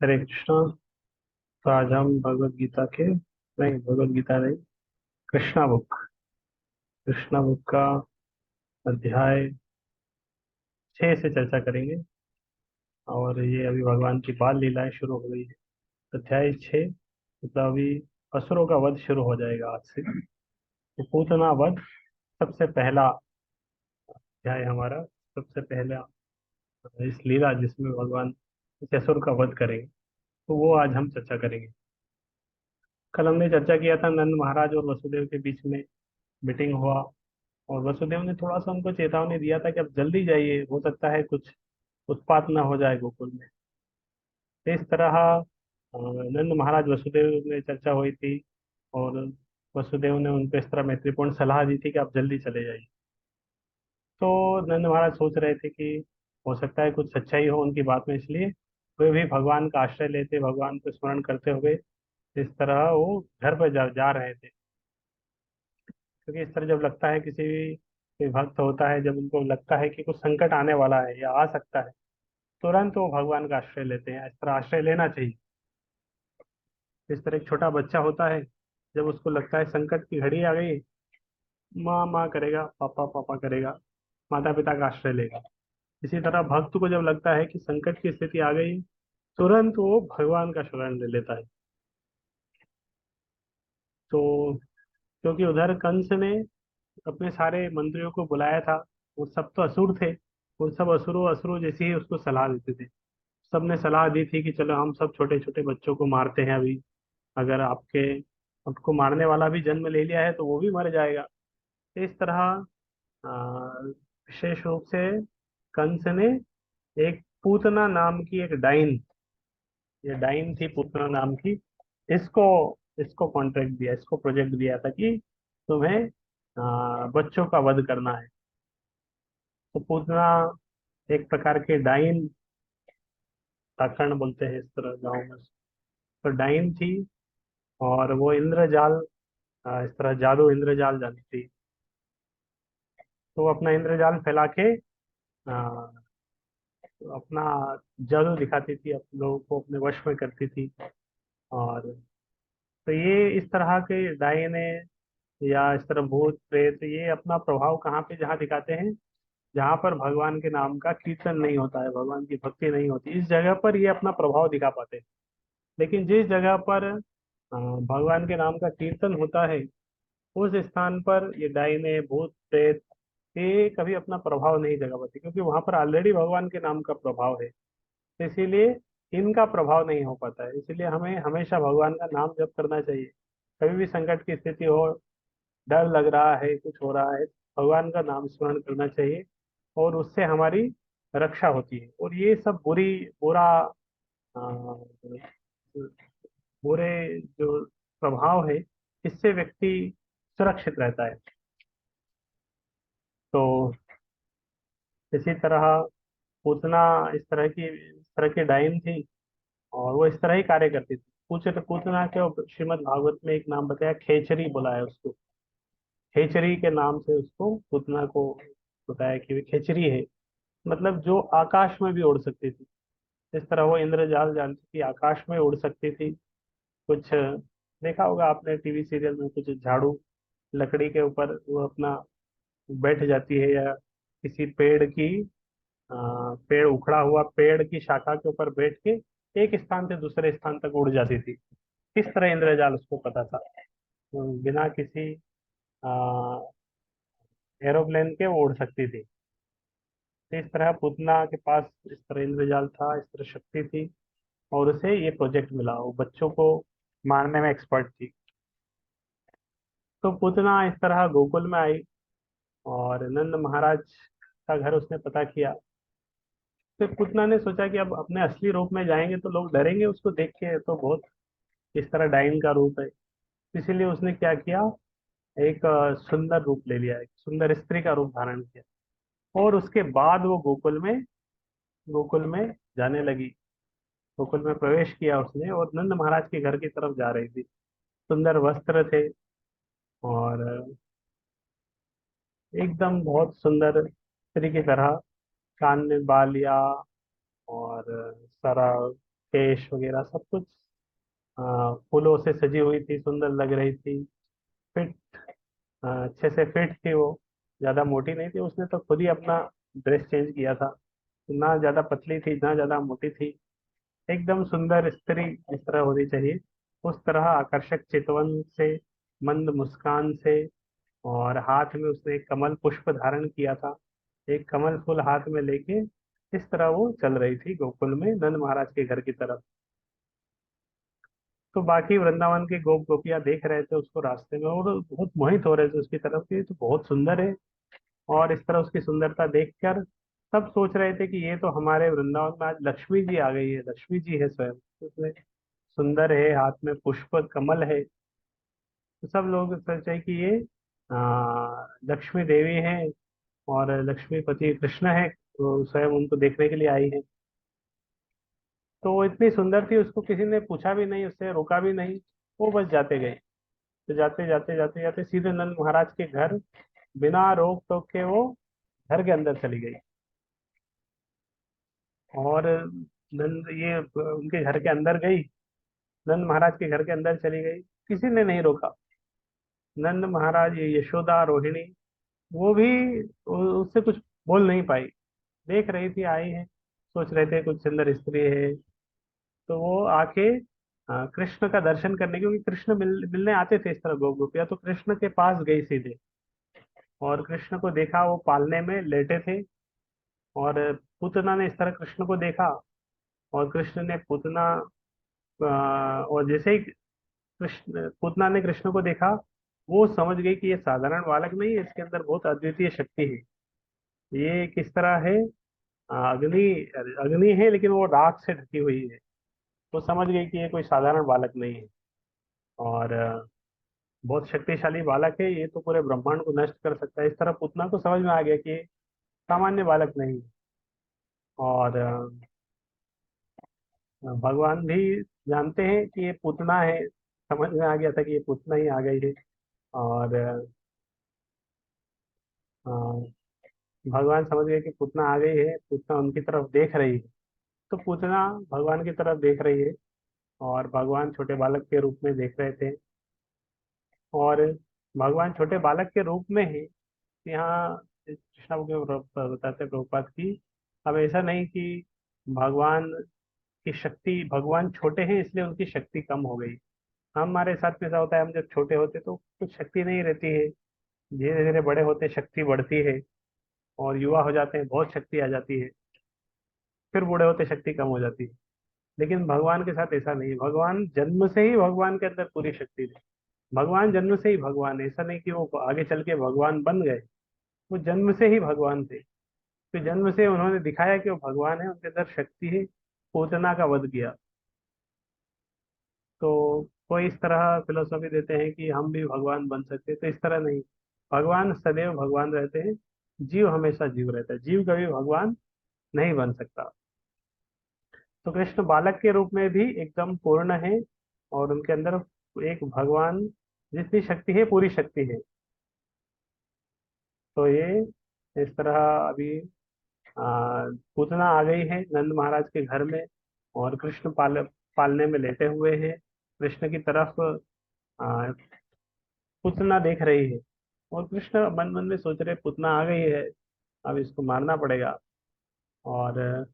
हरे कृष्णा। तो आज हम भगवत गीता के नहीं, भगवत गीता नहीं, कृष्णा बुक, कृष्णा बुक का अध्याय 6 से चर्चा करेंगे। और ये अभी भगवान की बाल लीलाएं शुरू हो गई है। अध्याय 6 मतलब अभी असुरों का वध शुरू हो जाएगा आज से। तो पूतना वध सबसे पहला अध्याय हमारा, सबसे पहला इस लीला जिसमें भगवान इस असुर का वध करेंगे, तो वो आज हम चर्चा करेंगे। कल हमने चर्चा किया था नंद महाराज और वसुदेव के बीच में मीटिंग हुआ, और वसुदेव ने थोड़ा सा उनको चेतावनी दिया था कि अब जल्दी जाइए, हो सकता है कुछ उत्पात ना हो जाए गोकुल में। तो इस तरह नंद महाराज वसुदेव में चर्चा हुई थी, और वसुदेव ने उनको इस तरह मैत्रीपूर्ण सलाह दी थी कि आप जल्दी चले जाइए। तो नंद महाराज सोच रहे थे कि हो सकता है कुछ सच्चाई हो उनकी बात में, इसलिए वे भी भगवान का आश्रय लेते, भगवान को स्मरण करते हुए इस तरह वो घर पर जा रहे थे। क्योंकि इस तरह जब लगता है किसी भी कोई भक्त होता है, जब उनको लगता है कि कुछ संकट आने वाला है या आ सकता है, तुरंत वो भगवान का आश्रय लेते हैं। इस तरह आश्रय लेना चाहिए। इस तरह एक छोटा बच्चा होता है, जब उसको लगता है संकट की घड़ी आ गई, माँ माँ करेगा, पापा पापा करेगा, माता पिता का आश्रय लेगा। इसी तरह भक्त को जब लगता है कि संकट की स्थिति आ गई, तुरंत वो भगवान का शरण ले लेता है। तो क्योंकि उधर कंस ने अपने सारे मंत्रियों को बुलाया था, वो सब तो असुर थे। वो सब असुरों असुरों जैसी ही उसको सलाह देते थे। सबने सलाह दी थी कि चलो हम सब छोटे छोटे बच्चों को मारते हैं अभी। अगर आपको मारने वाला भी जन्म ले लिया है तो वो भी मर जाएगा। तो इस तरह विशेष रूप से कंस ने एक पूतना नाम की एक डाइन, ये डाइन थी पूतना नाम की, इसको इसको कॉन्ट्रैक्ट दिया, इसको प्रोजेक्ट दिया था कि तुम्हें बच्चों का वध करना है। तो पूतना एक प्रकार के डाइन, पाखंड बोलते हैं इस तरह गाँव में। तो डाइन थी, और वो इंद्रजाल, इस तरह जादू इंद्रजाल जानती थी। तो वो अपना इंद्रजाल फैला के आ, अपना जादू दिखाती थी, अपने लोगों को अपने वश में करती थी। और तो ये इस तरह के डायने या इस तरह भूत प्रेत, ये अपना प्रभाव कहाँ पे जहाँ दिखाते हैं, जहाँ पर भगवान के नाम का कीर्तन नहीं होता है, भगवान की भक्ति नहीं होती, इस जगह पर ये अपना प्रभाव दिखा पाते हैं। लेकिन जिस जगह पर भगवान के नाम का कीर्तन होता है, उस स्थान पर ये डायने भूत प्रेत ये कभी अपना प्रभाव नहीं जगा पाती, क्योंकि वहां पर ऑलरेडी भगवान के नाम का प्रभाव है। इसीलिए इनका प्रभाव नहीं हो पाता है। इसीलिए हमें हमेशा भगवान का नाम जप करना चाहिए। कभी भी संकट की स्थिति हो, डर लग रहा है, कुछ हो रहा है, भगवान का नाम स्मरण करना चाहिए, और उससे हमारी रक्षा होती है। और ये सब बुरा अ, बुरे जो प्रभाव है, इससे व्यक्ति सुरक्षित रहता है। तो इसी तरह पूतना इस तरह की डाइन थी, और वो इस तरह ही कार्य करती थी। पूछे तो पूतना के श्रीमद् भागवत में एक नाम बताया, खेचरी बुलाया उसको। खेचरी के नाम से उसको पूतना को बताया कि वे खेचरी है, मतलब जो आकाश में भी उड़ सकती थी। इस तरह वो इंद्रजाल जानती थी, आकाश में उड़ सकती थी। कुछ देखा होगा आपने टीवी सीरियल में, कुछ झाड़ू लकड़ी के ऊपर वो अपना बैठ जाती है, या किसी पेड़ उखड़ा हुआ पेड़ की शाखा के ऊपर बैठ के एक स्थान से दूसरे स्थान तक उड़ जाती थी। किस तरह इंद्रजाल उसको पता था, बिना किसी एरोप्लेन के वो उड़ सकती थी। तो इस तरह पूतना के पास इस तरह इंद्रजाल था, इस तरह शक्ति थी, और उसे ये प्रोजेक्ट मिला, वो बच्चों को मारने में एक्सपर्ट थी। तो पूतना इस तरह गोकुल में आई, और नंद महाराज का घर उसने पता किया। फिर पूतना ने सोचा कि अब अपने असली रूप में जाएंगे तो लोग डरेंगे उसको देख के, तो बहुत इस तरह डाइन का रूप है। इसीलिए उसने क्या किया, एक सुंदर रूप ले लिया, एक सुंदर स्त्री का रूप धारण किया। और उसके बाद वो गोकुल में जाने लगी। गोकुल में प्रवेश किया उसने, और नंद महाराज के घर की तरफ जा रही थी। सुंदर वस्त्र थे, और एकदम बहुत सुंदर स्त्री की तरह, कान में बालिया, और सारा केश वगैरह सब कुछ फूलों से सजी हुई थी, सुंदर लग रही थी। फिट, अच्छे से फिट थी वो, ज्यादा मोटी नहीं थी। उसने तो खुद ही अपना ड्रेस चेंज किया था। ना ज्यादा पतली थी ना ज्यादा मोटी थी, एकदम सुंदर स्त्री जिस तरह होनी चाहिए उस तरह, आकर्षक चितवन से, मंद मुस्कान से। और हाथ में उसने एक कमल पुष्प धारण किया था, एक कमल फूल हाथ में लेके इस तरह वो चल रही थी गोकुल में नंद महाराज के घर की तरफ। तो बाकी वृंदावन के गोप गोपियां देख रहे थे उसको रास्ते में, और बहुत मोहित हो रहे थे उसकी तरफ कि ये तो बहुत सुंदर है। और इस तरह उसकी सुंदरता देखकर सब सोच रहे थे कि ये तो हमारे वृंदावन में आज लक्ष्मी जी आ गई है, लक्ष्मी जी है स्वयं। उसमें सुंदर है, हाथ में पुष्प कमल है। तो सब लोग सोचे कि ये लक्ष्मी देवी हैं और लक्ष्मीपति कृष्ण है, तो स्वयं उनको देखने के लिए आई है। तो वो इतनी सुंदर थी, उसको किसी ने पूछा भी नहीं, उससे रोका भी नहीं, वो बस जाते गए। तो जाते जाते जाते जाते सीधे नंद महाराज के घर बिना रोक टोक के वो घर के अंदर चली गई। और नंद ये उनके घर के अंदर गई, नंद महाराज के घर के अंदर चली गई, किसी ने नहीं रोका। नंद महाराज, ये यशोदा रोहिणी, वो भी उससे कुछ बोल नहीं पाई। देख रही थी आई है, सोच रहे थे कुछ सुंदर स्त्री है। तो वो आके कृष्ण का दर्शन करने, क्योंकि कृष्ण मिलने आते थे इस तरह गोप गोपियां, तो कृष्ण के पास गई सीधे। और कृष्ण को देखा वो पालने में लेटे थे। और पूतना ने इस तरह कृष्ण को देखा, और कृष्ण ने पूतना और जैसे ही कृष्ण पूतना ने कृष्ण को देखा, वो समझ गई कि ये साधारण बालक नहीं है, इसके अंदर बहुत अद्वितीय शक्ति है। ये किस तरह है, अग्नि, अग्नि है लेकिन वो राख से ढकी हुई है। वो समझ गई कि ये कोई साधारण बालक नहीं है, और बहुत शक्तिशाली बालक है, ये तो पूरे ब्रह्मांड को नष्ट कर सकता है। इस तरह पूतना को समझ में आ गया कि ये सामान्य बालक नहीं है। और भगवान भी जानते हैं कि ये पूतना है, समझ में आ गया था कि ये पूतना ही आ गई है। और अ, भगवान समझ गए कि पूतना आ गई है, पूतना उनकी तरफ देख रही है। तो पूतना भगवान की तरफ देख रही है, और भगवान छोटे बालक के रूप में देख रहे थे। और भगवान छोटे बालक के रूप में है। यहाँ कृष्णा के बताते हैं प्रभुपाद की, अब ऐसा नहीं कि भगवान की शक्ति, भगवान छोटे हैं इसलिए उनकी शक्ति कम हो गई। हमारे साथ में ऐसा होता है, हम जब छोटे होते तो कुछ शक्ति नहीं रहती है, धीरे धीरे बड़े होते शक्ति बढ़ती है, और युवा हो जाते हैं बहुत शक्ति आ जाती है, फिर बूढ़े होते शक्ति कम हो जाती है। लेकिन भगवान के साथ ऐसा नहीं है, भगवान जन्म से ही भगवान के अंदर पूरी शक्ति थी। भगवान जन्म से ही भगवान है, ऐसा नहीं कि वो आगे चल के भगवान बन गए। वो जन्म से ही भगवान थे, तो जन्म से उन्होंने दिखाया कि वो भगवान है, उनके अंदर शक्ति है। पूतना का वध किया। तो कोई इस तरह फिलोसफी देते हैं कि हम भी भगवान बन सकते हैं, तो इस तरह नहीं। भगवान सदैव भगवान रहते हैं, जीव हमेशा जीव रहता है, जीव कभी भगवान नहीं बन सकता। तो कृष्ण बालक के रूप में भी एकदम पूर्ण है, और उनके अंदर एक भगवान जितनी शक्ति है पूरी शक्ति है। तो ये इस तरह अभी पूतना आ गई है नंद महाराज के घर में, और कृष्ण पालने में लेटे हुए हैं। कृष्ण की तरफ आ, पूतना देख रही है, और कृष्ण मन मन में सोच रहे पूतना आ गई है, अब इसको मारना पड़ेगा। और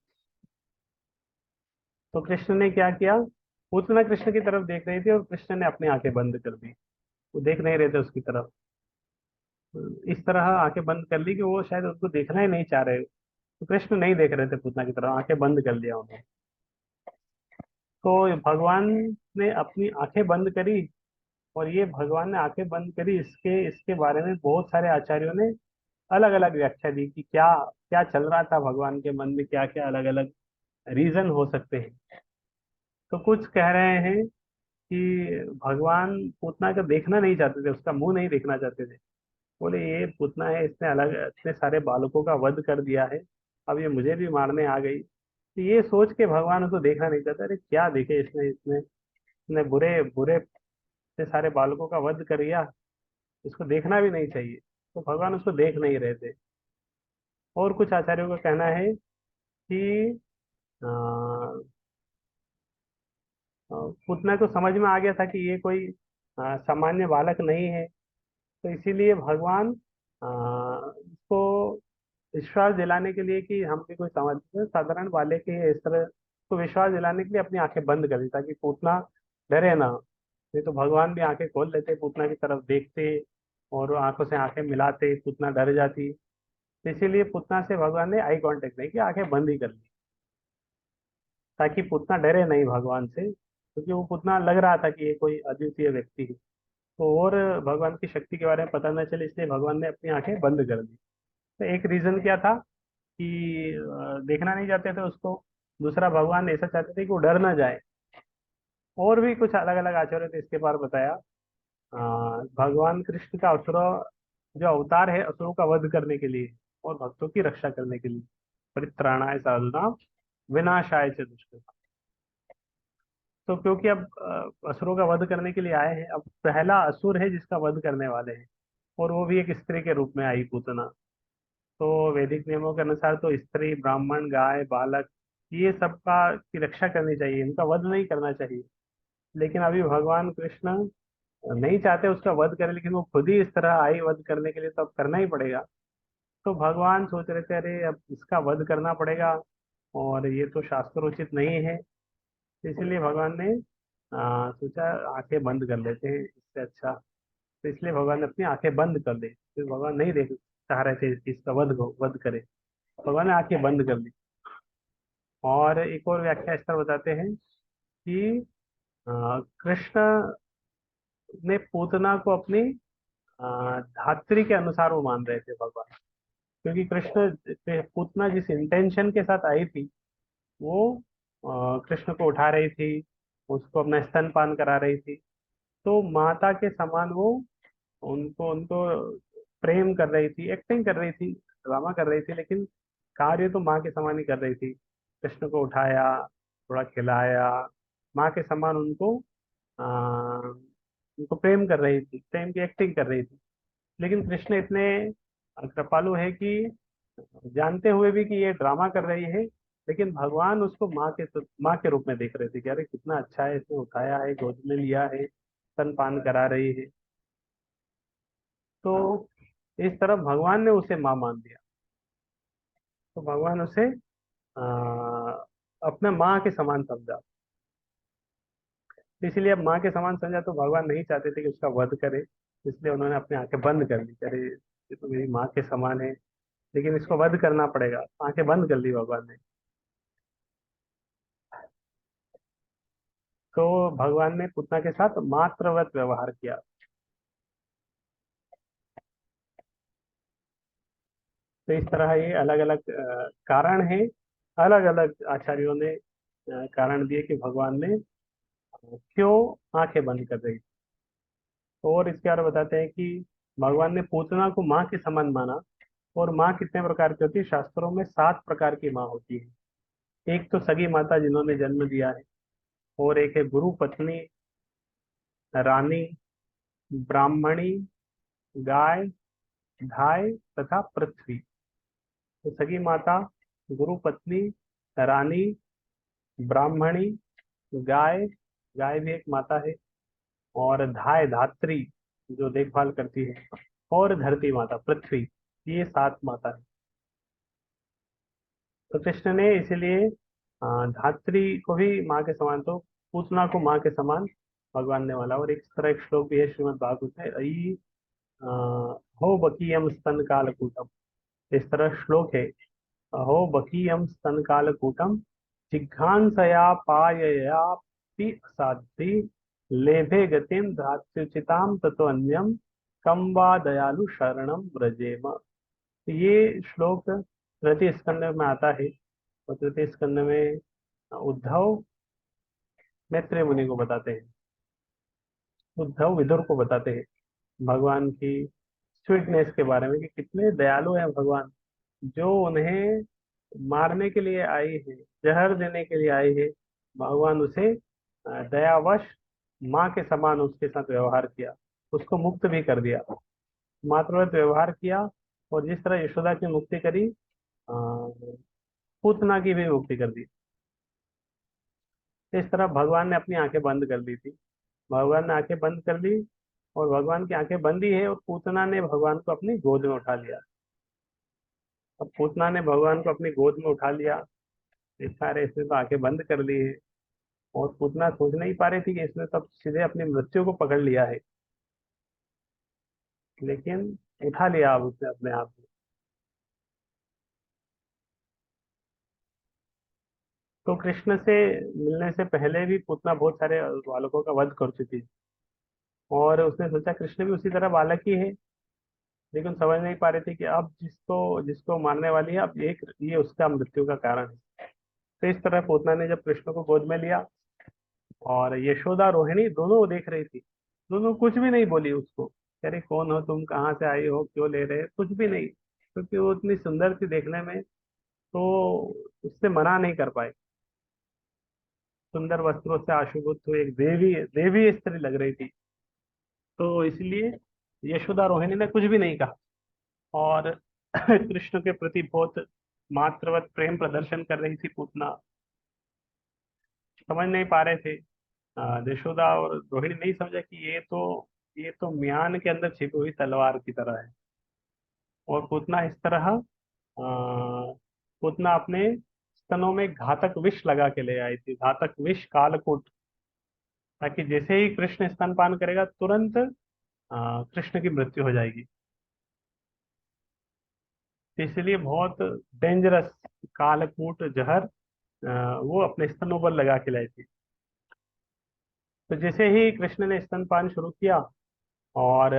तो कृष्ण ने क्या किया, पूतना कृष्ण की तरफ देख रही थी, और कृष्ण ने अपनी आंखें बंद कर दी। वो देख नहीं रहे थे उसकी तरफ। इस तरह आंखें बंद कर ली कि वो शायद उसको देखना ही नहीं चाह रहे। तो कृष्ण नहीं देख रहे थे पूतना की तरफ, आंखें बंद कर लिया उन्होंने। तो भगवान ने अपनी आंखें बंद करी, और ये भगवान ने आंखें बंद करी, इसके इसके बारे में बहुत सारे आचार्यों ने अलग अलग व्याख्या दी कि क्या क्या चल रहा था भगवान के मन में, क्या क्या अलग अलग रीजन हो सकते हैं। तो कुछ कह रहे हैं कि भगवान पूतना का देखना नहीं चाहते थे, उसका मुंह नहीं देखना चाहते थे। बोले ये पूतना है, इसने अलग इतने सारे बालकों का वध कर दिया है, अब ये मुझे भी मारने आ गई। तो ये सोच के भगवान उसको देखना नहीं चाहता, अरे क्या देखे इसने इसने इसने बुरे बुरे इतने सारे बालकों का वध कर दिया, इसको देखना भी नहीं चाहिए। तो भगवान उसको देख नहीं रहे थे। और कुछ आचार्यों का कहना है कि पूतना को समझ में आ गया था कि ये कोई सामान्य बालक नहीं है। तो इसीलिए भगवान इसको विश्वास दिलाने के लिए कि हम भी कोई समझ साधारण बालक ही है इस तरह, तो विश्वास दिलाने के लिए अपनी आंखें बंद कर दी ताकि पूतना डरे ना। नहीं तो भगवान भी आंखें खोल लेते, पूतना की तरफ देखते और आंखों से आंखें मिलाते, पूतना डर जाती। तो इसीलिए पूतना से भगवान ने आई कांटेक्ट नहीं किया, आंखें बंद ही कर ली ताकि पूतना डरे नहीं भगवान से, क्योंकि वो पूतना लग रहा था कि ये कोई अद्वितीय व्यक्ति है। तो और भगवान की शक्ति के बारे में पता न चले, इसलिए भगवान ने अपनी आंखें बंद कर दी। तो एक रीजन क्या था कि देखना नहीं चाहते थे उसको। दूसरा, भगवान ऐसा चाहते थे कि वो डर ना जाए। और भी कुछ अलग अलग आचार्य थे इसके बारे में बताया। भगवान कृष्ण का असुरों जो अवतार है असुरों का वध करने के लिए और भक्तों की रक्षा करने के लिए, परित्राणाय साधुनां विनाशाय च दुष्कृतां। तो क्योंकि अब असुरों का वध करने के लिए आए हैं, अब पहला असुर है जिसका वध करने वाले हैं, और वो भी एक स्त्री के रूप में आई, पूतना। तो वैदिक नियमों के अनुसार तो स्त्री, ब्राह्मण, गाय, बालक, ये सब का की रक्षा करनी चाहिए, इनका वध नहीं करना चाहिए। लेकिन अभी भगवान कृष्ण नहीं चाहते उसका वध करें, लेकिन वो खुद ही इस तरह आई वध करने के लिए, तो अब करना ही पड़ेगा। तो भगवान सोच रहे थे अरे अब इसका वध करना पड़ेगा, और ये तो शास्त्रोचित नहीं है। इसलिए भगवान ने सोचा आंखें बंद कर लेते हैं, इससे अच्छा। तो इसलिए भगवान ने अपनी आंखें बंद कर ली, फिर भगवान नहीं देख चाह रहे थे कि इसका वध करे। भगवान ने आंखें बंद कर ली। और एक और व्याख्या इस तरह बताते हैं कि कृष्ण ने पूतना को अपनी धात्री के अनुसार वो मान रहे थे भगवान। क्योंकि कृष्ण पूतना जिस इंटेंशन के साथ आई थी, वो कृष्ण को उठा रही थी, उसको अपना स्तनपान करा रही थी। तो माता के समान वो उनको उनको प्रेम कर रही थी, एक्टिंग कर रही थी, ड्रामा कर रही थी, लेकिन कार्य तो माँ के समान ही कर रही थी। कृष्ण को उठाया, थोड़ा खिलाया, माँ के समान उनको प्रेम कर रही थी, प्रेम की एक्टिंग कर रही थी। लेकिन कृष्ण इतने कृपालु है कि जानते हुए भी कि ये ड्रामा कर रही है, लेकिन भगवान उसको माँ के रूप में देख रहे थे कि अरे कितना अच्छा है, इसने उठाया है, गोद में लिया है, स्तनपान करा रही है। तो इस तरह भगवान ने उसे माँ मान लिया। तो भगवान उसे आ, अपने माँ के समान समझा। इसलिए अब माँ के समान समझा, तो भगवान नहीं चाहते थे कि उसका वध करे, इसलिए उन्होंने अपनी आंखें बंद कर ली। अरे ये तो मेरी माँ के समान है, लेकिन इसको वध करना पड़ेगा, आंखें बंद कर ली भगवान ने। तो भगवान ने पूतना के साथ मातृवत व्यवहार किया। तो इस तरह ये अलग अलग कारण है, अलग अलग आचार्यों ने कारण दिए कि भगवान ने क्यों आंखें बंद कर रही। और इसके बारे में बताते हैं कि भगवान ने पूतना को माँ के समान माना। और माँ कितने प्रकार की होती है? शास्त्रों में 7 प्रकार की माँ होती है। एक तो सगी माता जिन्होंने जन्म दिया है, और एक है गुरु पत्नी, रानी, ब्राह्मणी, गाय, धाय तथा पृथ्वी। तो सगी माता, गुरु पत्नी, रानी, ब्राह्मणी, गाय, गाय भी एक माता है, और धाय धात्री जो देखभाल करती है, और धरती माता पृथ्वी। ये 7 माता है। तो कृष्ण ने इसीलिए धात्री को भी माँ के समान, तो पूतना को माँ के समान भगवान ने वाला। और एक तरह एक श्लोक भी है श्रीमद् भागवत में, अयि अ, हो बकीयम स्तन कालकूटम। इस तरह श्लोक है, अहो बकीयम स्तन कालकूटम जिघ्रांसया पाययापि असाध्वी लेभे गतिम धात्युचिताम ततो अन्यम कम वा दयालु शरणम व्रजेम। ये श्लोक तृतीय स्कंद में आता है। और तृतीय स्कंद में उद्धव मैत्रेय मुनि को बताते हैं, उद्धव विदुर को बताते हैं भगवान की स्वीटनेस के बारे में, कि कितने दयालु हैं भगवान। जो उन्हें मारने के लिए आई है, जहर देने के लिए आई है, भगवान उसे दयावश माँ के समान उसके साथ व्यवहार किया, उसको मुक्त भी कर दिया, मातृवत व्यवहार किया। और जिस तरह यशोदा की मुक्ति करी, पूतना की भी मुक्ति कर दी। तो इस तरह भगवान ने अपनी आंखें बंद कर ली थी। भगवान ने आंखें बंद कर ली, और भगवान की आंखें बंद ही है, और पूतना ने भगवान को अपनी गोद में उठा लिया। अब पूतना ने भगवान को अपनी गोद में उठा लिया। इस सारे इसने तो आंखें बंद कर ली है, और पूतना सोच नहीं पा रही थी कि इसने तब सीधे अपनी मृत्यु को पकड़ लिया है। लेकिन उठा लिया अब उसने अपने आप में। तो कृष्ण से मिलने से पहले भी पूतना बहुत सारे बालकों का वध कर चुकी, और उसने सोचा कृष्ण भी उसी तरह बालक ही है। लेकिन समझ नहीं पा रहे थे कि अब जिसको जिसको मारने वाली है, अब ये उसका मृत्यु का कारण है। तो इस तरह पूतना ने जब कृष्ण को गोद में लिया, और यशोदा रोहिणी दोनों वो देख रही थी, दोनों कुछ भी नहीं बोली उसको, कह रही कौन हो तुम, कहाँ से आई हो, क्यों ले रहे, कुछ भी नहीं, क्योंकि वो इतनी सुंदर थी देखने में। तो उससे मना नहीं कर पाए। सुंदर वस्त्रों से आशुभूत हुई एक देवी देवी स्त्री लग रही थी। तो इसलिए यशोदा रोहिणी ने कुछ भी नहीं कहा, और कृष्ण के प्रति बहुत मात्रवत प्रेम प्रदर्शन कर रही थी पूतना। समझ नहीं पा रहे थे। यशोदा और रोहिणी नहीं समझा कि ये तो म्यान के अंदर छिपी हुई तलवार की तरह है। और पूतना इस तरह पूतना अपने स्तनों में घातक विष लगा के ले आई थी, घातक विष कालकूट, ताकि जैसे ही कृष्ण स्तनपान करेगा तुरंत कृष्ण की मृत्यु हो जाएगी। तो इसलिए बहुत डेंजरस कालकूट जहर वो अपने स्तनों पर लगा के लाई थी। तो जैसे ही कृष्ण ने स्तनपान शुरू किया, और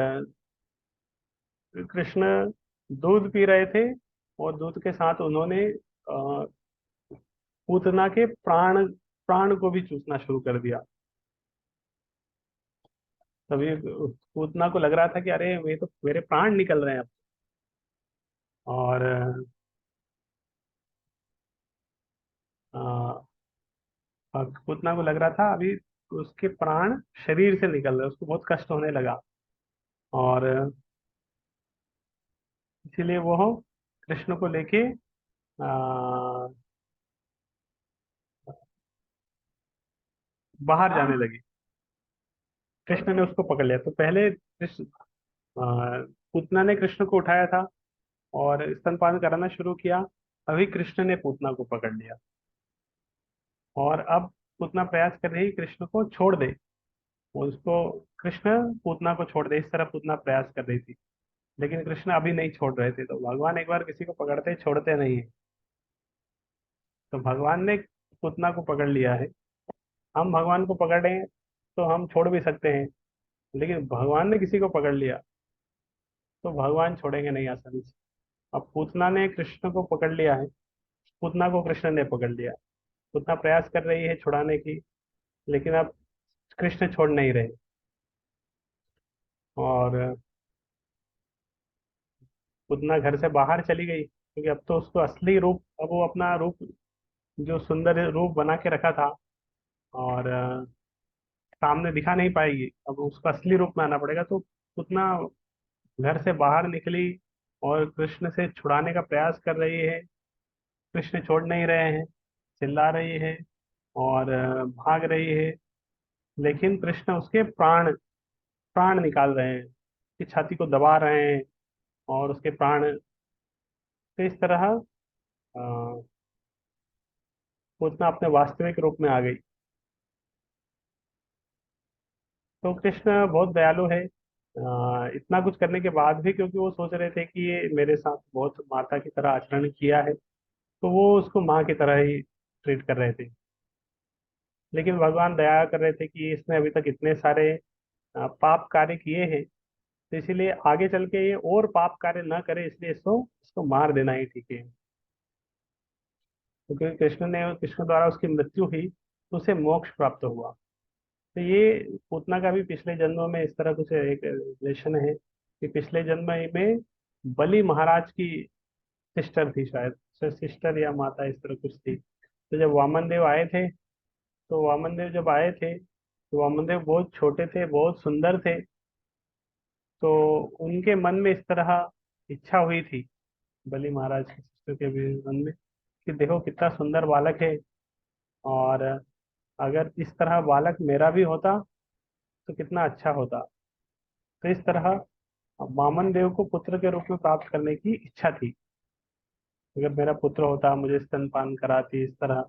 कृष्ण दूध पी रहे थे, और दूध के साथ उन्होंने पूतना के प्राण प्राण को भी चूसना शुरू कर दिया। तभी पूतना को लग रहा था कि अरे ये तो मेरे प्राण निकल रहे हैं अब। और अ, पूतना को लग रहा था अभी उसके प्राण शरीर से निकल रहे, उसको बहुत कष्ट होने लगा। और इसीलिए वो कृष्ण को लेके बाहर जाने लगी। कृष्ण ने उसको पकड़ लिया। तो पहले कृष्ण पूतना ने कृष्ण को उठाया था और स्तनपान कराना शुरू किया। अभी कृष्ण ने पूतना को पकड़ लिया, और अब पूतना प्रयास कर रही कृष्ण को छोड़ दे, उसको कृष्ण पूतना को छोड़ दे, इस तरह पूतना प्रयास कर रही थी। लेकिन कृष्ण अभी नहीं छोड़ रहे थे। तो भगवान एक बार किसी को पकड़ते ही छोड़ते नहीं है। तो भगवान ने पूतना को पकड़ लिया है। हम भगवान को पकड़े तो हम छोड़ भी सकते हैं, लेकिन भगवान ने किसी को पकड़ लिया तो भगवान छोड़ेंगे नहीं आसानी से। अब पूतना ने कृष्ण को पकड़ लिया है, पूतना को कृष्ण ने पकड़ लिया। पूतना प्रयास कर रही है छुड़ाने की, लेकिन अब कृष्ण छोड़ नहीं रहे। और पूतना घर से बाहर चली गई, क्योंकि अब तो उसको असली रूप, अब वो अपना रूप जो सुंदर रूप बना के रखा था, और सामने दिखा नहीं पाएगी, अब उसको असली रूप में आना पड़ेगा। तो पूतना घर से बाहर निकली, और कृष्ण से छुड़ाने का प्रयास कर रही है। कृष्ण छोड़ नहीं रहे हैं, चिल्ला रही है, और भाग रही है। लेकिन कृष्ण उसके प्राण प्राण निकाल रहे हैं, उसकी छाती को दबा रहे हैं, और उसके प्राण। तो इस तरह पूतना अपने वास्तविक रूप में आ गई। तो कृष्ण बहुत दयालु है। इतना कुछ करने के बाद भी, क्योंकि वो सोच रहे थे कि ये मेरे साथ बहुत माता की तरह आचरण किया है, तो वो उसको माँ की तरह ही ट्रीट कर रहे थे। लेकिन भगवान दया कर रहे थे कि इसने अभी तक इतने सारे पाप कार्य किए हैं, तो इसीलिए आगे चल के ये और पाप कार्य न करे, इसलिए इसको इसको मार देना ही ठीक है। तो क्योंकि कृष्ण द्वारा उसकी मृत्यु हुई, तो उसे मोक्ष प्राप्त हुआ। तो ये पूतना का भी पिछले जन्मों में इस तरह कुछ एक रिलेशन है, कि पिछले जन्म में बलि महाराज की सिस्टर थी शायद, सिस्टर या माता इस तरह कुछ थी। तो जब वामन देव आए थे, तो वामन देव जब आए थे, तो वामन देव बहुत छोटे थे, बहुत सुंदर थे। तो उनके मन में इस तरह इच्छा हुई थी, बलि महाराज की सिस्टर के भी मन में, कि देखो कितना सुंदर बालक है, और अगर इस तरह बालक मेरा भी होता तो कितना अच्छा होता। तो इस तरह वामन देव को पुत्र के रूप में प्राप्त करने की इच्छा थी। अगर मेरा पुत्र होता, मुझे स्तनपान कराती इस तरह।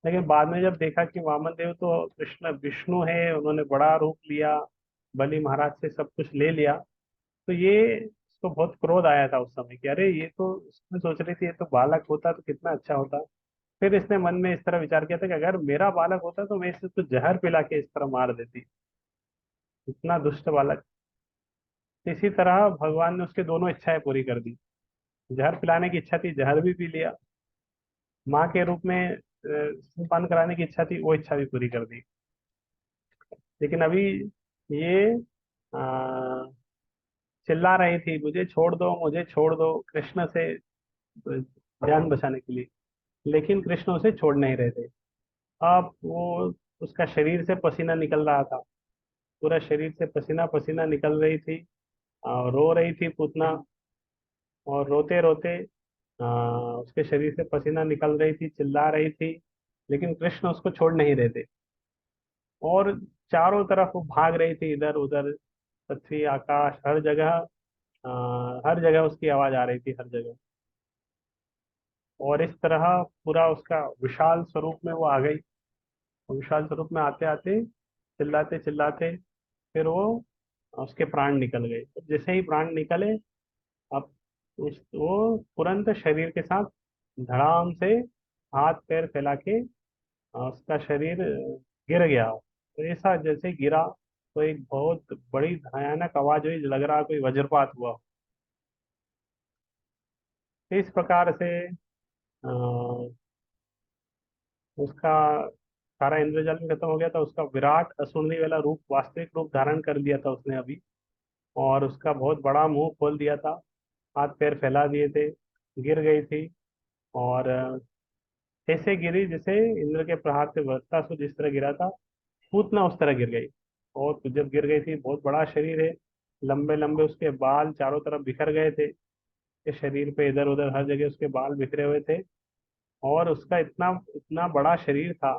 लेकिन बाद में जब देखा कि वामन देव तो कृष्ण विष्णु है, उन्होंने बड़ा रूप लिया, बलि महाराज से सब कुछ ले लिया, तो ये इसको बहुत क्रोध आया था उस समय कि अरे ये तो, इसमें सोच रही थी ये तो बालक होता तो कितना अच्छा होता। फिर इसने मन में इस तरह विचार किया था कि अगर मेरा बालक होता तो मैं इसे तो जहर पिला के इस तरह मार देती, इतना दुष्ट बालक। इसी तरह भगवान ने उसके दोनों इच्छाएं पूरी कर दी। जहर पिलाने की इच्छा थी, जहर भी पी लिया। माँ के रूप में स्तनपान कराने की इच्छा थी, वो इच्छा भी पूरी कर दी। लेकिन अभी ये आ, चिल्ला रही थी, मुझे छोड़ दो, मुझे छोड़ दो, कृष्ण से जान बचाने के लिए। लेकिन कृष्ण उसे छोड़ नहीं रहे थे। अब वो, उसका शरीर से पसीना निकल रहा था, पूरा शरीर से पसीना पसीना निकल रही थी। और रो रही थी पूतना। और रोते रोते उसके शरीर से पसीना निकल रही थी, चिल्ला रही थी। लेकिन कृष्ण उसको छोड़ नहीं रहे थे। और चारों तरफ वो भाग रही थी, इधर उधर, पृथ्वी आकाश हर जगह। हर जगह उसकी आवाज आ रही थी, हर जगह। और इस तरह पूरा उसका विशाल स्वरूप में वो आ गई। और विशाल स्वरूप में आते आते, चिल्लाते चिल्लाते, फिर उसके प्राण निकल गए। तो जैसे ही प्राण निकले, अब वो तुरंत शरीर के साथ धड़ाम से हाथ पैर फैला के उसका शरीर गिर गया। तो ऐसा जैसे गिरा, तो एक बहुत बड़ी भयानक आवाज हुई, लग रहा कोई वज्रपात हुआ। तो इस प्रकार से अ, उसका सारा इंद्रजाल भी खत्म हो गया था। उसका विराट असुरनी वाला रूप, वास्तविक रूप धारण कर लिया था उसने अभी। और उसका बहुत बड़ा मुंह खोल दिया था, हाथ पैर फैला दिए थे, गिर गई थी। और ऐसे गिरी जैसे इंद्र के प्रहार से वृत्रासुर जिस तरह गिरा था, पूतना उस तरह गिर गई। और जब गिर गई थी, बहुत बड़ा शरीर है, लंबे लंबे उसके बाल चारों तरफ बिखर गए थे। के शरीर पे इधर उधर हर जगह उसके बाल बिखरे हुए थे। और उसका इतना इतना बड़ा शरीर था,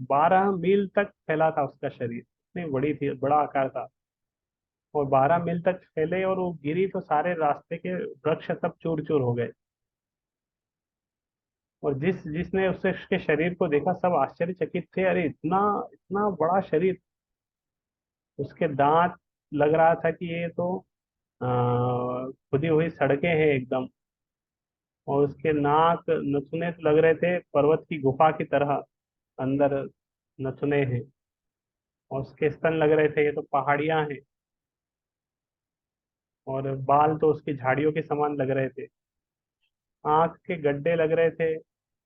12 मील तक फैला था उसका शरीर, इतनी बड़ी थी, बड़ा आकार था। और 12 मील तक फैले, और वो गिरी तो सारे रास्ते के वृक्ष सब चूर चूर हो गए। और जिसने उसके शरीर को देखा, सब आश्चर्यचकित थे, अरे इतना इतना बड़ा शरीर। उसके दांत, लग रहा था कि ये तो खुदी हुई सड़कें हैं एकदम। और उसके नाक, नथुने तो लग रहे थे पर्वत की गुफा की तरह, अंदर नथुने हैं। और उसके स्तन लग रहे थे ये तो पहाड़ियां हैं। और बाल तो उसकी झाड़ियों के समान लग रहे थे। आंख के गड्ढे लग रहे थे,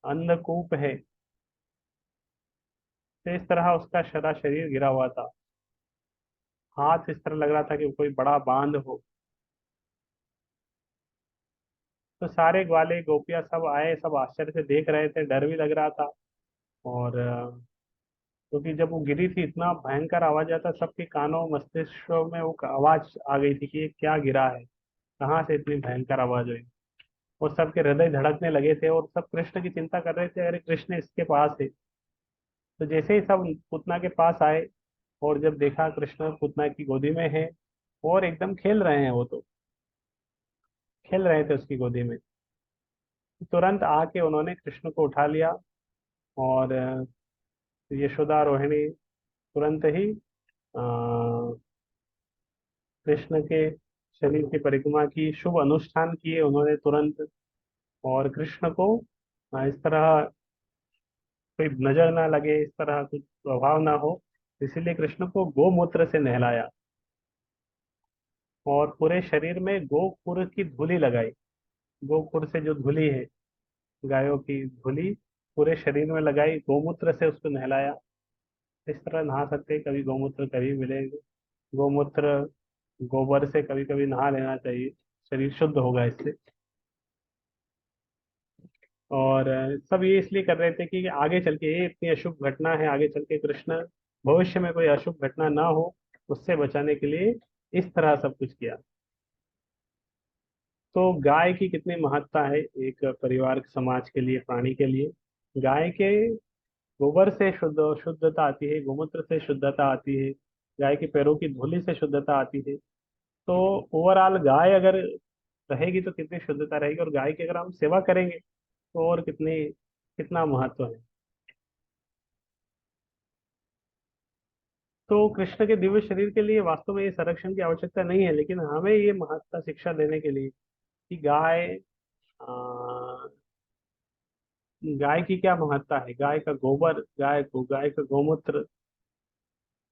अंधकूप है। तो इस तरह उसका सारा शरीर गिरा हुआ था। हाथ इस तरह लग रहा था कि कोई बड़ा बांध हो। तो सारे ग्वाले गोपियां सब आए, सब आश्चर्य से देख रहे थे, डर भी लग रहा था। और क्योंकि जब वो गिरी थी, इतना भयंकर आवाज आता, सबके कानों मस्तिष्कों में वो आवाज आ गई थी कि ये क्या गिरा है, कहाँ से इतनी भयंकर आवाज हुई। और सबके हृदय धड़कने लगे थे, और सब कृष्ण की चिंता कर रहे थे, अरे कृष्ण इसके पास है। तो जैसे ही सब पुतना के पास आए, और जब देखा कृष्ण पुतना की गोदी में है, और एकदम खेल रहे हैं, वो तो खेल रहे थे उसकी गोदी में। तुरंत आके उन्होंने कृष्ण को उठा लिया। और यशोदा रोहिणी तुरंत ही कृष्ण के शरीर की परिक्रमा की, शुभ अनुष्ठान किए उन्होंने तुरंत। और कृष्ण को इस तरह कोई नजर ना लगे, इस तरह कुछ प्रभाव ना हो, इसीलिए कृष्ण को गोमूत्र से नहलाया। और पूरे शरीर में गोखुर की धूली लगाई। गोखुर से जो धूली है, गायों की धूली, पूरे शरीर में लगाई, गोमूत्र से उसको नहलाया। इस तरह नहा सकते हैं, कभी गोमूत्र कभी मिले। गोमूत्र, गोबर से कभी कभी नहा लेना चाहिए, शरीर शुद्ध होगा इससे। और सब ये इसलिए कर रहे थे कि आगे चल के, ये इतनी अशुभ घटना है, आगे चल के कृष्ण भविष्य में कोई अशुभ घटना ना हो, उससे बचाने के लिए इस तरह सब कुछ किया। तो गाय की कितनी महत्ता है एक परिवार समाज के लिए, प्राणी के लिए। गाय के गोबर से शुद्धता आती है, गोमूत्र से शुद्धता आती है, गाय के पैरों की धूली से शुद्धता आती है। तो ओवरऑल गाय अगर रहेगी तो कितनी शुद्धता रहेगी, और गाय की अगर हम सेवा करेंगे तो और कितनी कितना महत्व है। तो कृष्ण के दिव्य शरीर के लिए वास्तव में ये संरक्षण की आवश्यकता नहीं है, लेकिन हमें ये महत्ता शिक्षा देने के लिए कि गाय की क्या महत्ता है, गाय का गोबर, गाय का गोमूत्र,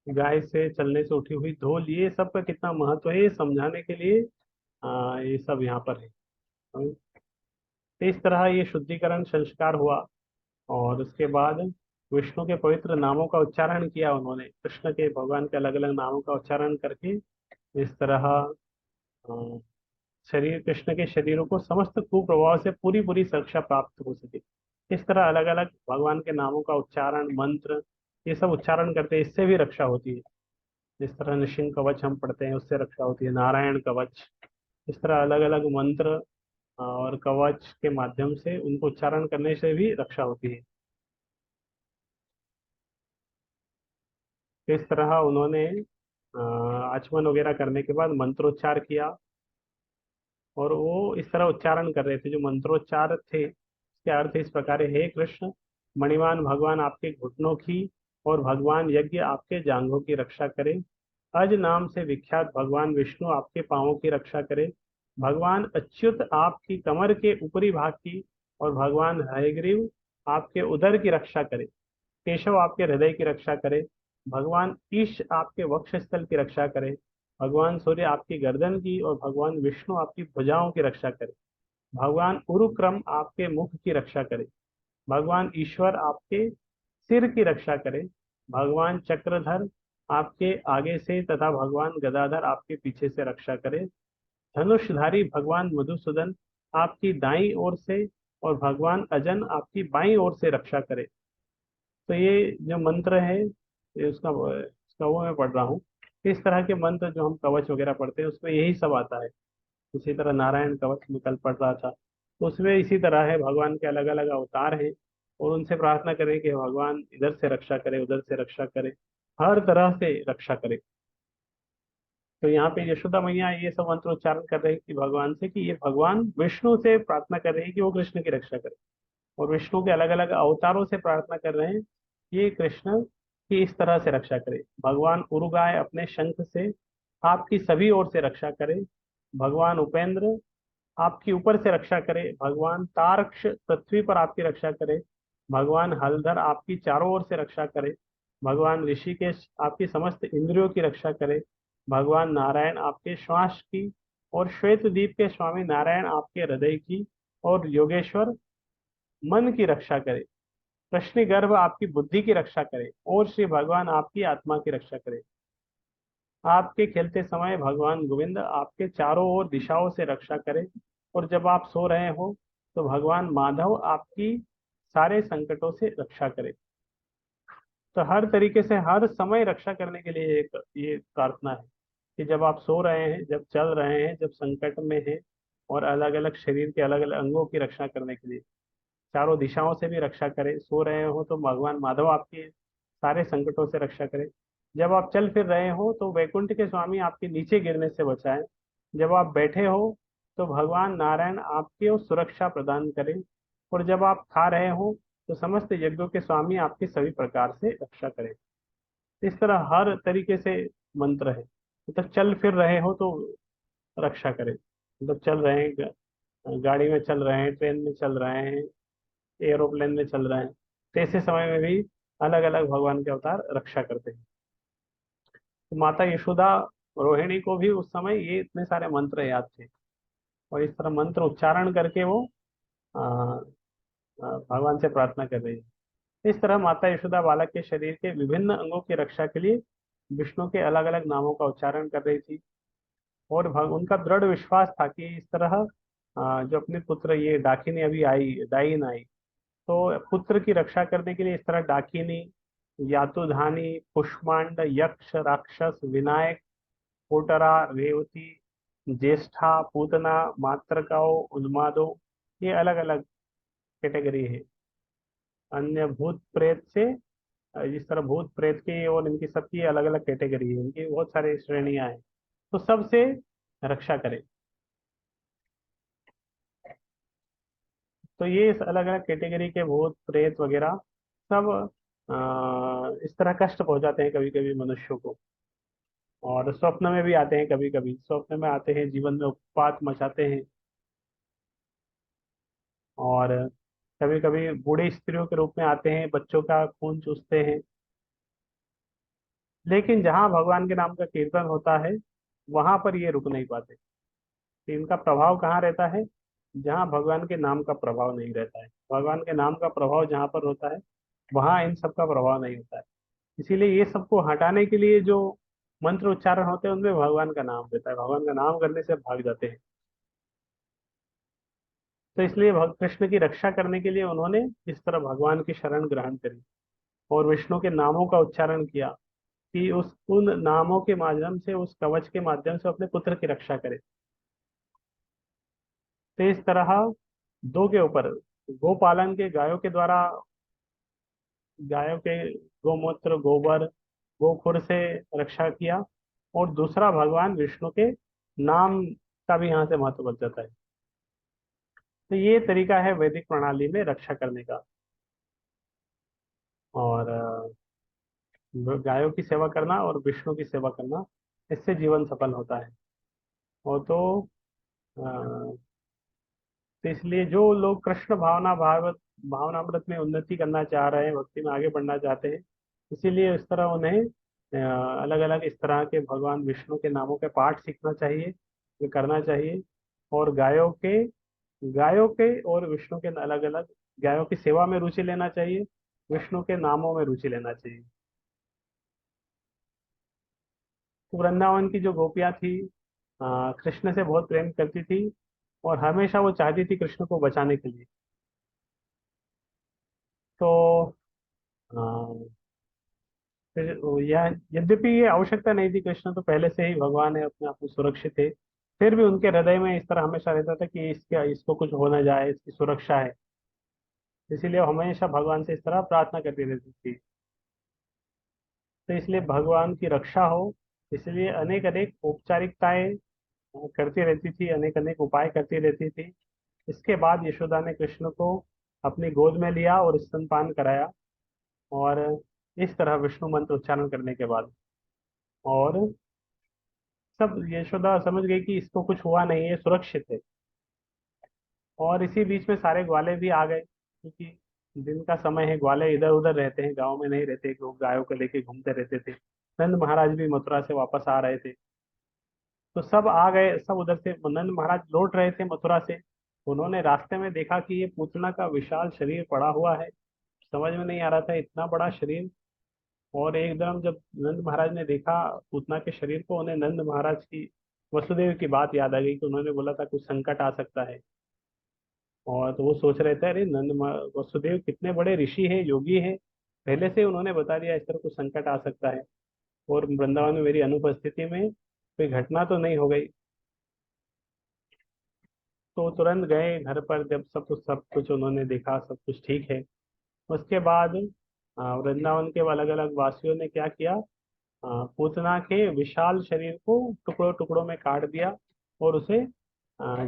गाय से चलने से उठी हुई धूल, ये सब का कितना महत्व है, ये समझाने के लिए ये सब यहाँ पर है। तो इस तरह ये शुद्धिकरण संस्कार हुआ। और उसके बाद विष्णु के पवित्र नामों का उच्चारण किया उन्होंने, कृष्ण के, भगवान के अलग अलग नामों का उच्चारण करके इस तरह अ, शरीर, कृष्ण के शरीरों को समस्त कुप्रभाव से पूरी पूरी सुरक्षा प्राप्त हो सके। इस तरह अलग अलग भगवान के नामों का उच्चारण, मंत्र, ये सब उच्चारण करते हैं, इससे भी रक्षा होती है। जिस तरह निशिंग कवच हम पढ़ते हैं, उससे रक्षा होती है, नारायण कवच। इस तरह अलग अलग मंत्र और कवच के माध्यम से उनको उच्चारण करने से भी रक्षा होती है। इस तरह उन्होंने आचमन वगैरह करने के बाद मंत्रोच्चार किया, और वो इस तरह उच्चारण कर रहे थे। जो मंत्रोच्चार थे उसके अर्थ इस प्रकार है: हे कृष्ण, मणिमान भगवान आपके घुटनों की और भगवान यज्ञ आपके जांघों की रक्षा करे। अज नाम से विख्यात भगवान विष्णु आपके पांवों की रक्षा करे। भगवान अच्युत आपकी कमर के ऊपरी भाग की, और भगवान हयग्रीव आपके उदर की रक्षा करे। केशव आपके हृदय की रक्षा करे। भगवान ईश आपके वक्षस्थल की रक्षा करे। भगवान सूर्य आपकी गर्दन की, और भगवान विष्णु आपकी भुजाओं की रक्षा करे। भगवान उरुक्रम आपके मुख की रक्षा करे। भगवान ईश्वर आपके सिर की रक्षा करे। भगवान चक्रधर आपके आगे से, तथा भगवान गदाधर आपके पीछे से रक्षा करे। धनुषधारी भगवान मधुसूदन आपकी दाईं ओर से, और भगवान अजन आपकी बाईं ओर से रक्षा करे। तो ये जो मंत्र है, ये उसका वो मैं पढ़ रहा हूँ। इस तरह के मंत्र जो हम कवच वगैरह पढ़ते हैं उसमें यही सब आता है। इसी तरह नारायण कवच में कल पढ़ रहा था, तो उसमें इसी तरह है, भगवान के अलग अलग अवतार हैं, और उनसे प्रार्थना करें कि भगवान इधर से रक्षा करे, उधर से रक्षा करे, हर तरह से रक्षा करे। तो यहाँ पे यशोदा मैया ये सब मंत्र उच्चारण कर रही थी भगवान से, कि ये भगवान विष्णु से प्रार्थना कर रही है कि वो कृष्ण की रक्षा करे, और विष्णु के अलग अलग अवतारों से प्रार्थना कर रहे हैं कि ये कृष्ण की इस तरह से रक्षा करे। भगवान उरुगाय अपने शंख से आपकी सभी ओर से रक्षा करे। भगवान उपेंद्र आपकी ऊपर से रक्षा करे। भगवान तारक्ष पृथ्वी पर आपकी रक्षा करे। भगवान हलधर आपकी चारों ओर से रक्षा करे। भगवान ऋषिकेश आपकी समस्त इंद्रियों की रक्षा करे। भगवान नारायण आपके श्वास की, और श्वेत द्वीप के स्वामी नारायण आपके हृदय की, और योगेश्वर मन की रक्षा करे। कृष्ण गर्भ आपकी बुद्धि की रक्षा करे, और श्री भगवान आपकी आत्मा की रक्षा करे। आपके खेलते समय भगवान गोविंद आपके चारों ओर दिशाओं से रक्षा करे, और जब आप सो रहे हो तो भगवान माधव आपकी सारे संकटों से रक्षा करे। तो हर तरीके से हर समय रक्षा करने के लिए एक ये प्रार्थना है, कि जब आप सो रहे हैं, जब चल रहे हैं, जब संकट में हैं, और अलग अलग शरीर के अलग अलग अंगों की रक्षा करने के लिए चारों दिशाओं से भी रक्षा करे। सो रहे हो तो भगवान माधव आपके सारे संकटों से रक्षा करे। जब आप चल फिर रहे हो तो वैकुंठ के स्वामी आपके नीचे गिरने से बचाएं। जब आप बैठे हो तो भगवान नारायण आपके सुरक्षा प्रदान करें। और जब आप खा रहे हो तो समस्त यज्ञों के स्वामी आपकी सभी प्रकार से रक्षा करें। इस तरह हर तरीके से मंत्र है। मतलब चल फिर रहे हो तो रक्षा करें, मतलब चल रहे हैं, गाड़ी में चल रहे हैं, ट्रेन में चल रहे हैं, एरोप्लेन में चल रहे हैं, तो ऐसे समय में भी अलग अलग भगवान के अवतार रक्षा करते हैं। तो माता यशोदा, रोहिणी को भी उस समय ये इतने सारे मंत्र याद थे, और इस तरह मंत्र उच्चारण करके वो भगवान से प्रार्थना कर रही है। इस तरह माता यशोदा बालक के शरीर के विभिन्न अंगों की रक्षा के लिए विष्णु के अलग अलग नामों का उच्चारण कर रही थी। और उनका दृढ़ विश्वास था कि इस तरह जो अपने पुत्र, ये डाकिनी अभी आई, डाइन आई, तो पुत्र की रक्षा करने के लिए इस तरह डाकिनी, यातुधानी, पुष्मांड, यक्ष, राक्षस, विनायक, कोटरा, रेवती, ज्येष्ठा, पूतना, मात्रकाओ, उन्मादो, ये अलग अलग कैटेगरी है। अन्य भूत प्रेत से, जिस तरह भूत प्रेत की और इनकी सबकी अलग अलग कैटेगरी है, इनकी बहुत सारी श्रेणियां हैं, तो सबसे रक्षा करे। तो ये इस अलग अलग कैटेगरी के भूत प्रेत वगैरह सब इस तरह कष्ट पहुंचाते हैं कभी कभी मनुष्यों को, और स्वप्न में भी आते हैं, कभी कभी स्वप्न में आते हैं, जीवन में उत्पात मचाते हैं, और कभी कभी बूढ़ी स्त्रियों के रूप में आते हैं, बच्चों का खून चूसते हैं। लेकिन जहाँ भगवान के नाम का कीर्तन होता है वहां पर ये रुक नहीं पाते। तो इनका प्रभाव कहाँ रहता है? जहाँ भगवान के नाम का प्रभाव नहीं रहता है। भगवान के नाम का प्रभाव जहाँ पर होता है वहाँ इन सब का प्रभाव नहीं होता है। इसीलिए ये सबको हटाने के लिए जो मंत्र उच्चारण होते हैं उनमें भगवान का नाम रहता है, भगवान का नाम करने से भाग जाते हैं। तो इसलिए कृष्ण की रक्षा करने के लिए उन्होंने इस तरह भगवान की शरण ग्रहण करी और विष्णु के नामों का उच्चारण किया, कि उस उन नामों के माध्यम से, उस कवच के माध्यम से अपने पुत्र की रक्षा करे। तो इस तरह दो के ऊपर, गोपालन के गायों के द्वारा, गायों के गोमूत्र गोबर गोखुर से रक्षा किया, और दूसरा भगवान विष्णु के नाम का भी यहाँ से महत्व बढ़ जाता है। तो ये तरीका है वैदिक प्रणाली में रक्षा करने का। और गायों की सेवा करना और विष्णु की सेवा करना, इससे जीवन सफल होता है। और तो इसलिए जो लोग कृष्ण भावनामृत में उन्नति करना चाह रहे हैं, भक्ति में आगे बढ़ना चाहते हैं, इसीलिए इस तरह उन्हें अलग अलग इस तरह के भगवान विष्णु के नामों के पाठ सीखना चाहिए, ये करना चाहिए। और गायों के और विष्णु के अलग अलग, गायों की सेवा में रुचि लेना चाहिए, विष्णु के नामों में रुचि लेना चाहिए। तो वृंदावन की जो गोपियां थी, कृष्ण से बहुत प्रेम करती थी, और हमेशा वो चाहती थी कृष्ण को बचाने के लिए। तो फिर यह, यद्यपि ये आवश्यकता नहीं थी, कृष्ण तो पहले से ही भगवान है, अपने आप में सुरक्षित थे, फिर भी उनके हृदय में इस तरह हमेशा रहता था कि इसको कुछ हो ना जाए, इसकी सुरक्षा है। इसीलिए वो हमेशा भगवान से इस तरह प्रार्थना करती रहती थी। तो इसलिए भगवान की रक्षा हो, इसलिए अनेक अनेक औपचारिकताएं करती रहती थी, अनेक अनेक उपाय करती रहती थी। इसके बाद यशोदा ने कृष्ण को अपनी गोद में लिया और स्तनपान कराया, और इस तरह विष्णु मंत्र उच्चारण करने के बाद, और सब यशोदा समझ गई कि इसको कुछ हुआ नहीं है, सुरक्षित है। और इसी बीच में सारे ग्वाले भी आ गए, क्योंकि दिन का समय है, ग्वाले इधर उधर रहते हैं, गांव में नहीं रहते, वो गायों को लेके घूमते रहते थे। नंद महाराज भी मथुरा से वापस आ रहे थे, तो सब आ गए, सब उधर से नंद महाराज लौट रहे थे मथुरा से। उन्होंने रास्ते में देखा कि ये पूतना का विशाल शरीर पड़ा हुआ है, समझ में नहीं आ रहा था इतना बड़ा शरीर। और एकदम जब नंद महाराज ने देखा पूतना के शरीर को, उन्हें नंद महाराज की वसुदेव की बात याद आ गई, कि उन्होंने बोला था कुछ संकट आ सकता है। और तो वो सोच रहे थे, अरे वसुदेव कितने बड़े ऋषि है, योगी है, पहले से उन्होंने बता दिया इस तरह कुछ संकट आ सकता है, और वृंदावन में मेरी अनुपस्थिति में कोई घटना तो नहीं हो गई। तो तुरंत गए घर पर, जब सब कुछ उन्होंने देखा, सब कुछ ठीक है। उसके बाद वृंदावन के अलग अलग वासियों ने क्या किया, पूतना के विशाल शरीर को टुकड़ों टुकड़ों में काट दिया, और उसे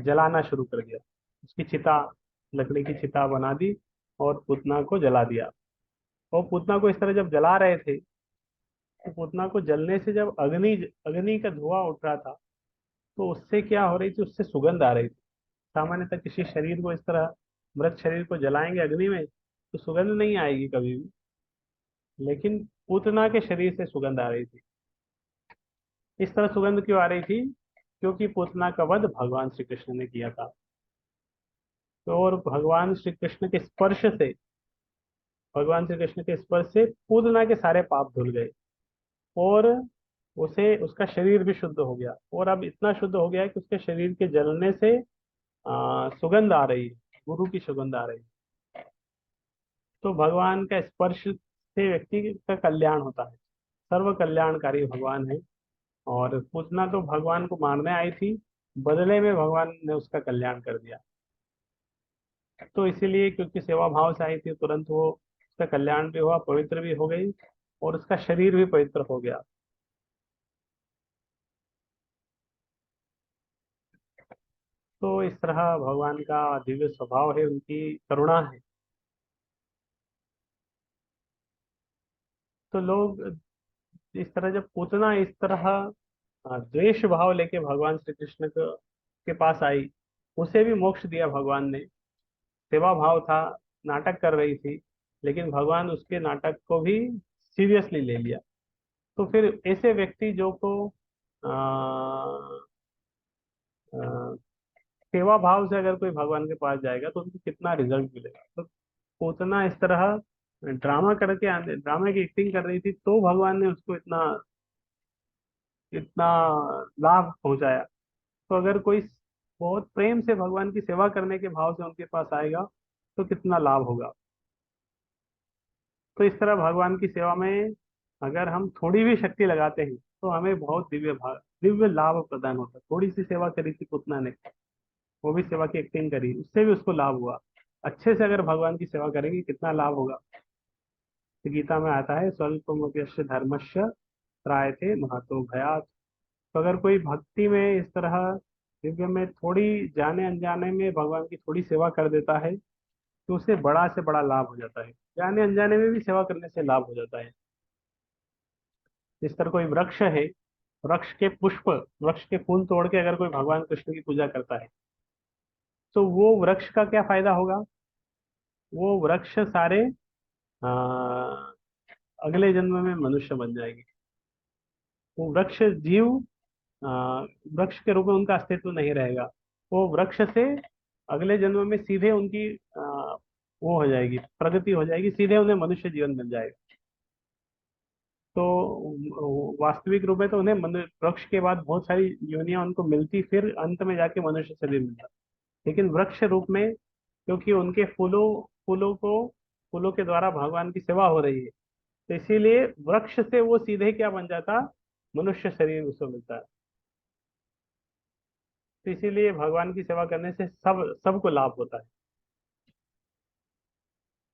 जलाना शुरू कर दिया। उसकी चिता, लकड़ी की चिता बना दी, और पूतना को जला दिया। और पूतना को इस तरह जब जला रहे थे, तो पूतना को जलने से जब अग्नि अग्नि का धुआं उठ रहा था, तो उससे क्या हो रही थी, उससे सुगंध आ रही थी। सामान्यतः किसी शरीर को इस तरह, मृत शरीर को जलाएंगे अग्नि में, तो सुगंध नहीं आएगी कभी भी, लेकिन पूतना के शरीर से सुगंध आ रही थी। इस तरह सुगंध क्यों आ रही थी? क्योंकि पूतना का वध भगवान श्री कृष्ण ने किया था। तो और भगवान श्री कृष्ण के स्पर्श से पूतना के सारे पाप धुल गए, और उसे उसका शरीर भी शुद्ध हो गया, और अब इतना शुद्ध हो गया है कि उसके शरीर के जलने से सुगंध आ रही है, गुरु की सुगंध आ रही है। तो भगवान का स्पर्श से व्यक्ति का कल्याण होता है, सर्व कल्याणकारी भगवान है। और पूतना तो भगवान को मारने आई थी, बदले में भगवान ने उसका कल्याण कर दिया। तो इसीलिए, क्योंकि सेवा भाव से आई थी, तुरंत वो उसका कल्याण भी हुआ, पवित्र भी हो गई, और उसका शरीर भी पवित्र हो गया। तो इस तरह भगवान का दिव्य स्वभाव है, उनकी करुणा है। तो लोग इस तरह, जब पूतना इस तरह द्वेष भाव लेके भगवान श्री कृष्ण के पास आई, उसे भी मोक्ष दिया भगवान ने। सेवा भाव था, नाटक कर रही थी, लेकिन भगवान उसके नाटक को भी सीरियसली ले लिया। तो फिर ऐसे व्यक्ति जो को आ, सेवा भाव से अगर कोई भगवान के पास जाएगा तो उनको कितना रिजल्ट मिलेगा। तो उतना इस तरह ड्रामा करके आने, ड्रामा की एक्टिंग कर रही थी, तो भगवान ने उसको इतना इतना लाभ पहुंचाया। तो अगर कोई बहुत प्रेम से भगवान की सेवा करने के भाव से उनके पास आएगा तो कितना लाभ होगा। तो इस तरह भगवान की सेवा में अगर हम थोड़ी भी शक्ति लगाते हैं तो हमें बहुत दिव्य लाभ प्रदान होता है। थोड़ी सी सेवा करी थी पुतना ने, वो भी सेवा की एक्टिंग करी, उससे भी उसको लाभ हुआ। अच्छे से अगर भगवान की सेवा करेंगे कितना लाभ होगा। तो गीता में आता है, स्वल्पमप्यस्य धर्मस्य त्रायते महतो भयात्। तो अगर कोई भक्ति में इस तरह दिव्य में थोड़ी जाने अनजाने में भगवान की थोड़ी सेवा कर देता है तो उसे बड़ा से बड़ा लाभ हो जाता है। जाने अनजाने में भी सेवा करने से लाभ हो जाता है। इस तरह कोई वृक्ष है, वृक्ष के पुष्प, वृक्ष के फूल तोड़ के अगर कोई भगवान कृष्ण की पूजा करता है तो वो वृक्ष का क्या फायदा होगा। वो वृक्ष सारे आ, अगले जन्म में मनुष्य बन जाएंगे। वो वृक्ष जीव वृक्ष के रूप में उनका अस्तित्व नहीं रहेगा। वो वृक्ष से अगले जन्म में सीधे उनकी वो हो जाएगी, प्रगति हो जाएगी, सीधे उन्हें मनुष्य जीवन मिल जाएगा। तो वास्तविक रूप में तो उन्हें वृक्ष के बाद बहुत सारी योनियां उनको मिलती, फिर अंत में जाके मनुष्य शरीर मिलता। लेकिन वृक्ष रूप में, क्योंकि उनके फूलों के द्वारा भगवान की सेवा हो रही है, तो इसीलिए वृक्ष से वो सीधे क्या बन जाता, मनुष्य शरीर उसको मिलता है। तो इसीलिए भगवान की सेवा करने से सबको लाभ होता है।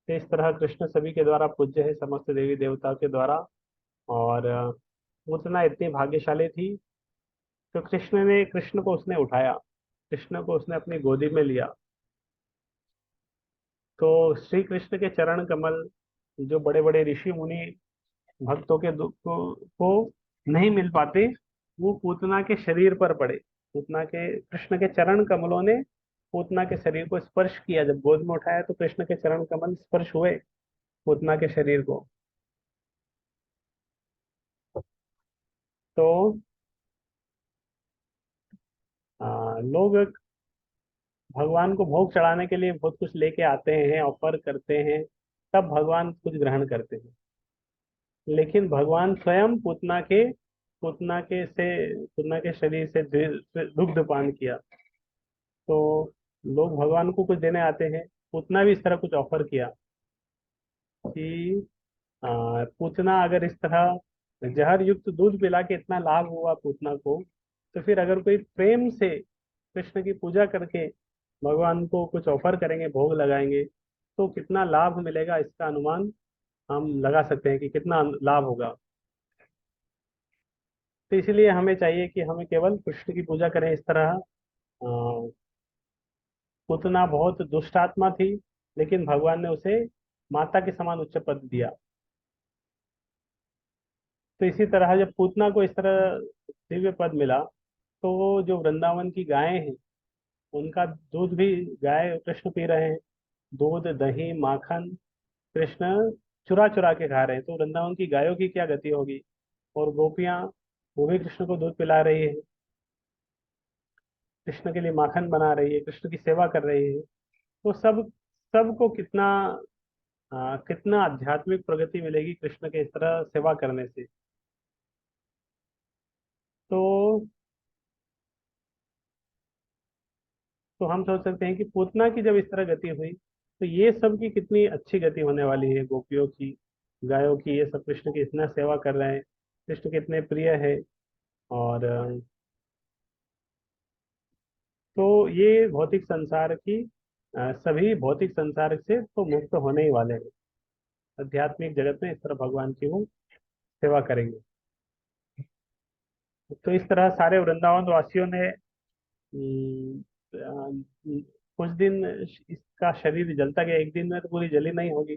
तो इस तरह कृष्ण सभी के द्वारा पूज्य है, समस्त देवी देवता के द्वारा। और उतना इतनी भाग्यशाली थी, तो कृष्ण को उसने उठाया, कृष्ण को उसने अपनी गोदी में लिया। तो श्री कृष्ण के चरण कमल, जो बड़े बड़े ऋषि मुनि भक्तों के दुख को नहीं मिल पाते, वो पूतना के शरीर पर पड़े। पूतना के कृष्ण के चरण कमलों ने पूतना के शरीर को स्पर्श किया। जब गोद में उठाया तो कृष्ण के चरण कमल स्पर्श हुए पूतना के शरीर को। तो लोग भगवान को भोग चढ़ाने के लिए बहुत कुछ लेके आते हैं, ऑफर करते हैं, तब भगवान कुछ ग्रहण करते हैं। लेकिन भगवान स्वयं पूतना के शरीर से दुग्ध पान किया। तो लोग भगवान को कुछ देने आते हैं, पूतना भी इस तरह कुछ ऑफर किया कि पूतना अगर इस तरह जहर युक्त दूध पिला के इतना लाभ हुआ पूतना को, तो फिर अगर कोई प्रेम से कृष्ण की पूजा करके भगवान को कुछ ऑफर करेंगे, भोग लगाएंगे, तो कितना लाभ मिलेगा, इसका अनुमान हम लगा सकते हैं कि कितना लाभ होगा। तो इसलिए हमें चाहिए कि हमें केवल कृष्ण की पूजा करें इस तरह। पूतना बहुत दुष्ट आत्मा थी, लेकिन भगवान ने उसे माता के समान उच्च पद दिया। तो इसी तरह जब पूतना को इस तरह दिव्य पद मिला, तो वो जो वृंदावन की गायें हैं, उनका दूध भी गाय कृष्ण पी रहे हैं। दूध दही माखन कृष्ण चुरा चुरा के खा रहे हैं। तो वृंदावन की गायों की क्या गति होगी। और गोपियां, वो भी कृष्ण को दूध पिला रही है, कृष्ण के लिए माखन बना रही है, कृष्ण की सेवा कर रही है। तो सबको कितना आध्यात्मिक प्रगति मिलेगी कृष्ण के इस तरह सेवा करने से। तो तो हम सोच सकते हैं कि पूतना की जब इस तरह गति हुई, तो ये सब की कितनी अच्छी गति होने वाली है, गोपियों की, गायों की, ये सब कृष्ण की इतना सेवा कर रहे हैं, कृष्ण कितने प्रिय है। और तो ये भौतिक संसार की सभी भौतिक संसार से तो मुक्त होने ही वाले हैं। आध्यात्मिक जगत में इस तरह भगवान की वो सेवा करेंगे। तो इस तरह सारे वृंदावन वासियों ने कुछ दिन इसका शरीर जलता गया, एक दिन में तो पूरी जली नहीं होगी।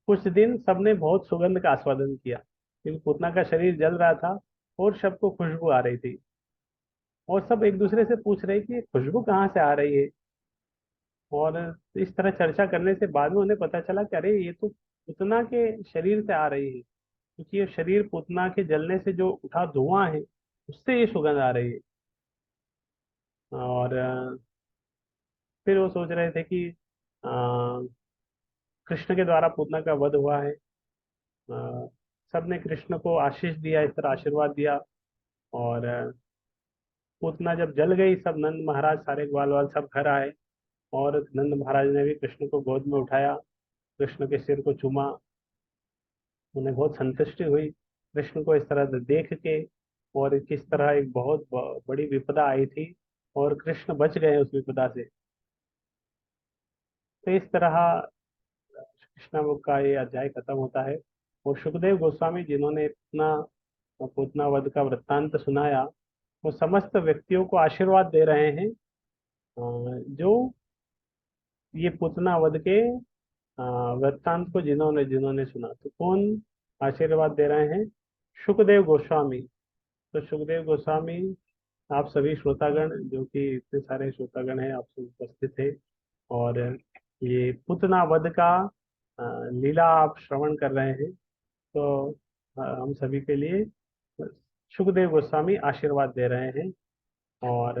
कुछ दिन सबने बहुत सुगंध का आस्वादन किया, क्योंकि पूतना का शरीर जल रहा था और सबको खुशबू आ रही थी। और सब एक दूसरे से पूछ रहे कि ये खुशबू कहाँ से आ रही है। और इस तरह चर्चा करने से बाद में उन्हें पता चला कि अरे ये तो पूतना के शरीर से आ रही है, क्योंकि ये शरीर पूतना के जलने से जो उठा धुआं है उससे ये सुगंध आ रही है। और फिर वो सोच रहे थे कि अ, कृष्ण के द्वारा पूतना का वध हुआ है। सबने कृष्ण को आशीष दिया, इस तरह आशीर्वाद दिया। और पूतना जब जल गई, सब नंद महाराज सारे ग्वाल वाल सब घर आए। और नंद महाराज ने भी कृष्ण को गोद में उठाया, कृष्ण के सिर को चूमा। उन्हें बहुत संतुष्टि हुई कृष्ण को इस तरह देख के, और किस तरह एक बहुत बड़ी विपदा आई थी और कृष्ण बच गए उस विपदा से। तो इस तरह कृष्णामुख का ये अध्याय खत्म होता है। और सुखदेव गोस्वामी जिन्होंने इतना पूतना वध का वृत्तांत सुनाया, वो समस्त व्यक्तियों को आशीर्वाद दे रहे हैं, जो ये पूतना वध के वृत्तांत को जिन्होंने जिन्होंने सुना। तो कौन आशीर्वाद दे रहे हैं? सुखदेव गोस्वामी। तो सुखदेव गोस्वामी, आप सभी श्रोतागण, जो कि इतने सारे श्रोतागण हैं, आप सब उपस्थित थे। और ये पूतना वध का लीला आप श्रवण कर रहे हैं। तो हम सभी के लिए सुखदेव गोस्वामी आशीर्वाद दे रहे हैं। और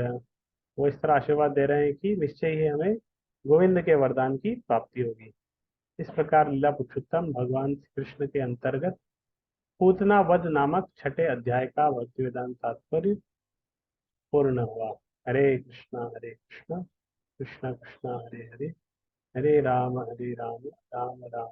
वो इस तरह आशीर्वाद दे रहे हैं कि निश्चय ही हमें गोविंद के वरदान की प्राप्ति होगी। इस प्रकार लीला पुरुषोत्तम भगवान श्री कृष्ण के अंतर्गत पूतना वध नामक छठे अध्याय का भक्ति वेदांत तात्पर्य पूर्ण हुआ। हरे कृष्णा कृष्ण कृष्ण हरे हरे, हरे राम राम राम